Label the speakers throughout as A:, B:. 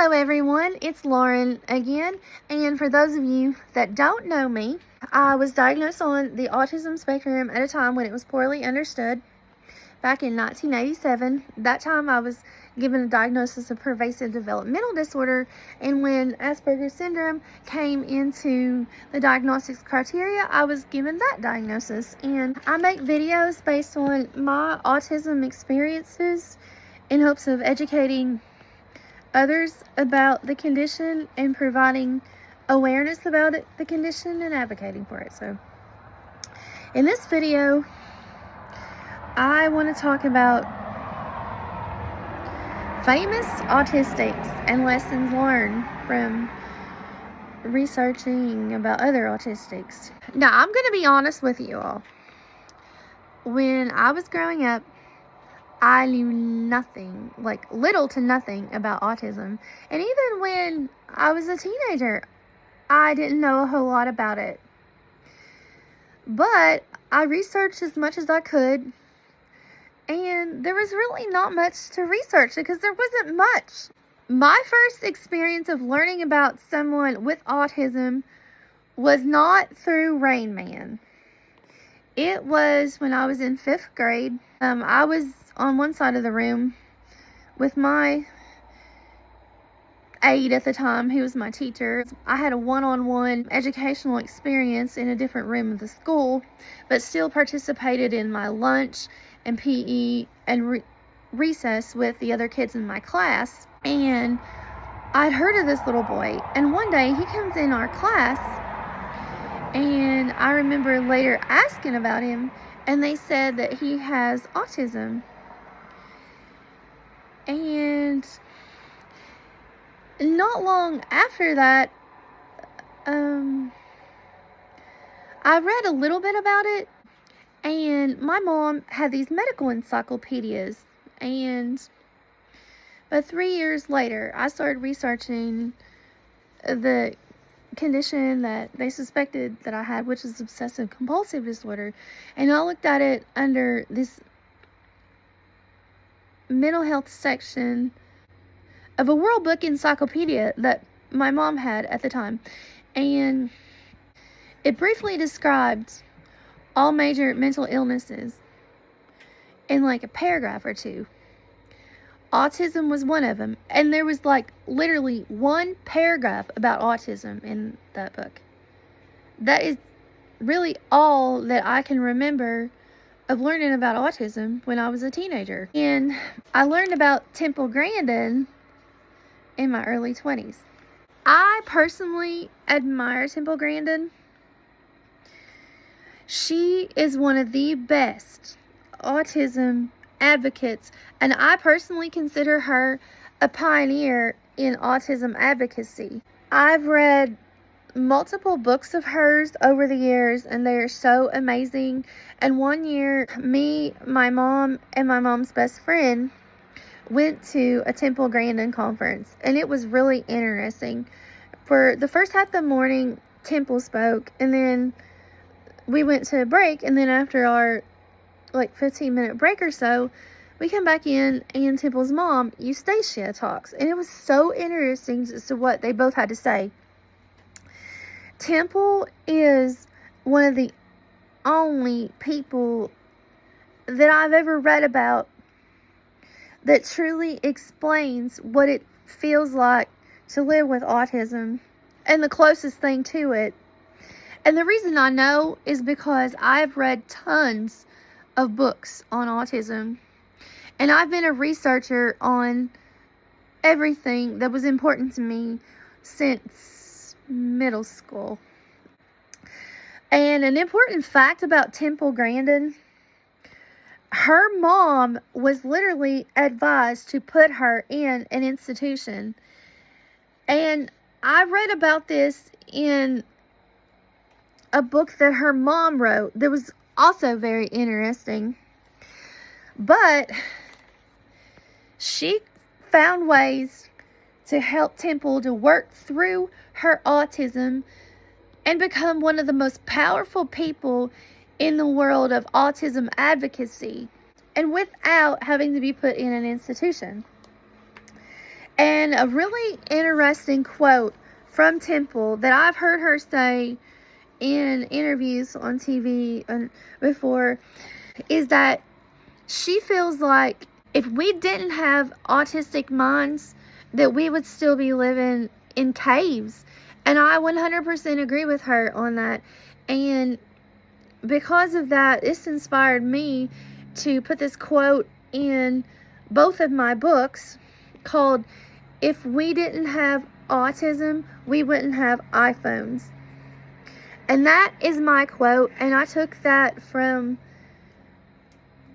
A: Hello everyone, it's Lauren again, and for those of you that don't know me, I was diagnosed on the autism spectrum at a time when it was poorly understood back in 1987. That time I was given a diagnosis of pervasive developmental disorder, and when Asperger's syndrome came into the diagnostics criteria, I was given that diagnosis. And I make videos based on my autism experiences in hopes of educating others about the condition and providing awareness about the condition and advocating for it. So in this video, I want to talk about famous autistics and lessons learned from researching about other autistics. Now, I'm going to be honest with you all. When I was growing up, I knew nothing, like little to nothing about autism. And even when I was a teenager, I didn't know a whole lot about it. But I researched as much as I could. And there was really not much to research because there wasn't much. My first experience of learning about someone with autism was not through Rain Man. It was when I was in 5th grade. I was on one side of the room with my aide at the time, who was my teacher. I had a one-on-one educational experience in a different room of the school, but still participated in my lunch and PE and recess with the other kids in my class. And I'd heard of this little boy, and one day he comes in our class, and I remember later asking about him, and they said that he has autism. And not long after that, I read a little bit about it, and my mom had these medical encyclopedias, but 3 years later, I started researching the condition that they suspected that I had, which is obsessive compulsive disorder, and I looked at it under this mental health section of a World Book encyclopedia that my mom had at the time, and it briefly described all major mental illnesses in like a paragraph or two. Autism was one of them, and there was like literally one paragraph about autism in that book. That is really all that I can remember of learning about autism when I was a teenager. And I learned about Temple Grandin in my early 20s. I personally admire Temple Grandin. She is one of the best autism advocates, and I personally consider her a pioneer in autism advocacy. I've read multiple books of hers over the years, and they are so amazing. And one year, me, my mom, and my mom's best friend went to a Temple Grandin conference, and it was really interesting. For the first half of the morning, Temple spoke, and then we went to a break, and then after our 15-minute break or so, we come back in, and Temple's mom, Eustacia, talks, and it was so interesting as to what they both had to say. Temple is one of the only people that I've ever read about that truly explains what it feels like to live with autism and the closest thing to it. And the reason I know is because I've read tons of books on autism, and I've been a researcher on everything that was important to me since middle school. And an important fact about Temple Grandin, her mom was literally advised to put her in an institution. And I read about this in a book that her mom wrote that was also very interesting. But she found ways to help Temple to work through her autism and become one of the most powerful people in the world of autism advocacy, and without having to be put in an institution. And a really interesting quote from Temple that I've heard her say in interviews on TV and before is that she feels like if we didn't have autistic minds, that we would still be living in caves. And I 100% agree with her on that. And because of that, this inspired me to put this quote in both of my books called "If We Didn't Have Autism, We Wouldn't Have iPhones." And that is my quote, and I took that from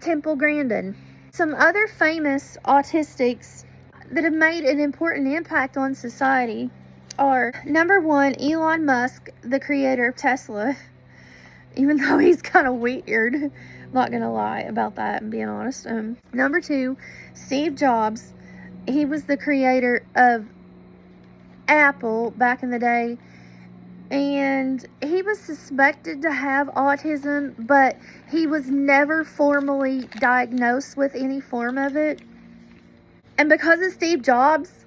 A: Temple Grandin. Some other famous autistics that have made an important impact on society are, number one, Elon Musk, the creator of Tesla, even though he's kind of weird. Not gonna lie about that and being honest. Number two, Steve Jobs. He was the creator of Apple back in the day, and he was suspected to have autism, but he was never formally diagnosed with any form of it. And because of Steve Jobs,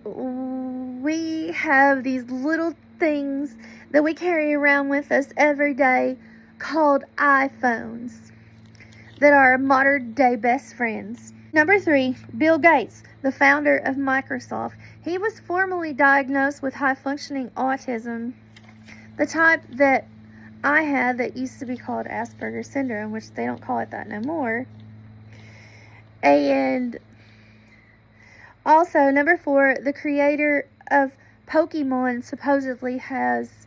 A: we have these little things that we carry around with us every day called iPhones that are modern day best friends. Number three, Bill Gates, the founder of Microsoft. He was formally diagnosed with high-functioning autism, the type that I had that used to be called Asperger's syndrome, which they don't call it that no more. And also, number four, the creator of Pokemon supposedly has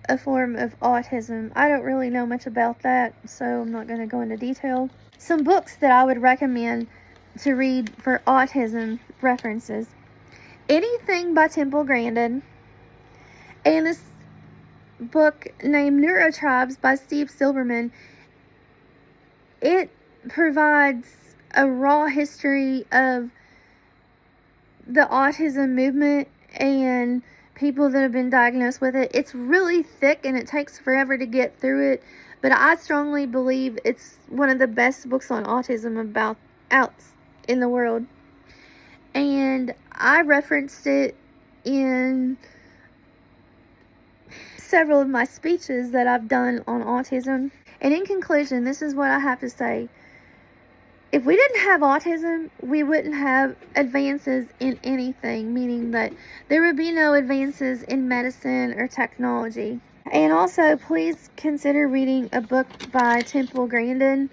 A: a form of autism. I don't really know much about that, so I'm not going to go into detail. Some books that I would recommend to read for autism references: anything by Temple Grandin, and this book named Neurotribes by Steve Silverman. It provides a raw history of the autism movement and people that have been diagnosed with it. It's really thick and it takes forever to get through it, but I strongly believe it's one of the best books on autism about out in the world. And I referenced it in several of my speeches that I've done on autism. And in conclusion, this is what I have to say. If we didn't have autism, we wouldn't have advances in anything, meaning that there would be no advances in medicine or technology. And also, please consider reading a book by Temple Grandin.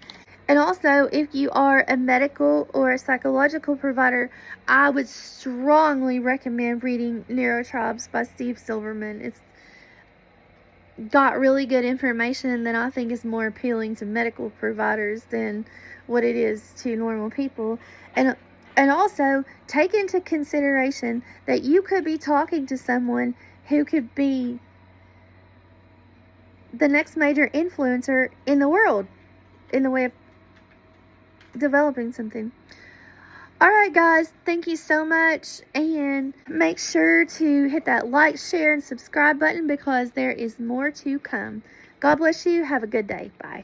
A: And also, if you are a medical or a psychological provider, I would strongly recommend reading Neurotribes by Steve Silverman. It's got really good information that I think is more appealing to medical providers than what it is to normal people. And also, take into consideration that you could be talking to someone who could be the next major influencer in the world in the way of developing something. Alright guys, thank you so much, and make sure to hit that like, share, and subscribe button because there is more to come. God bless you. Have a good day. Bye.